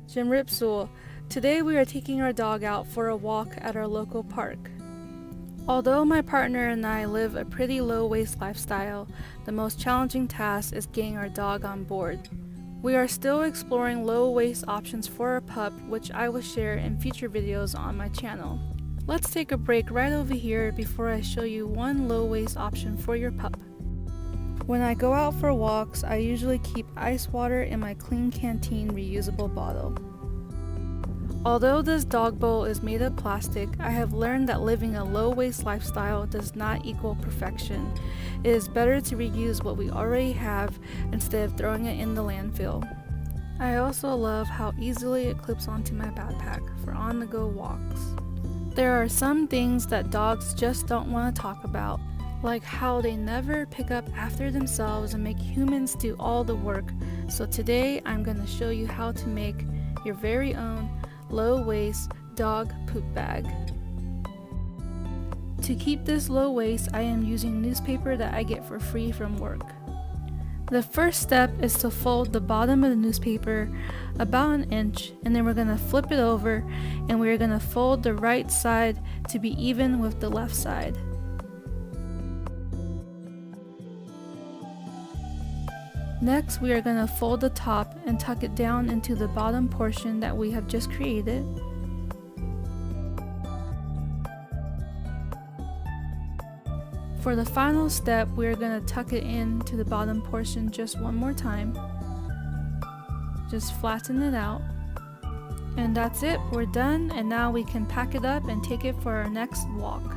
Jimripsul. Today we are taking our dog out for a walk at our local park. Although my partner and I live a pretty low-waste lifestyle, the most challenging task is getting our dog on board. We are still exploring low-waste options for our pup, which I will share in future videos on my channel. Let's take a break right over here before I show you one low-waste option for your pup. When I go out for walks, I usually keep ice water in my Clean Canteen reusable bottle. Although this dog bowl is made of plastic, I have learned that living a low-waste lifestyle does not equal perfection. It is better to reuse what we already have instead of throwing it in the landfill. I also love how easily it clips onto my backpack for on-the-go walks. There are some things that dogs just don't want to talk about, like how they never pick up after themselves and make humans do all the work. So today I'm going to show you how to make your very own low-waste dog poop bag. To keep this low waste, I am using newspaper that I get for free from work. The first step is to fold the bottom of the newspaper about an inch, and then we're going to flip it over and we're going to fold the right side to be even with the left side. Next, we are going to fold the top and tuck it down into the bottom portion that we have just created. For the final step, we are going to tuck it into the bottom portion just one more time. Just flatten it out. And that's it, we're done, and now we can pack it up and take it for our next walk.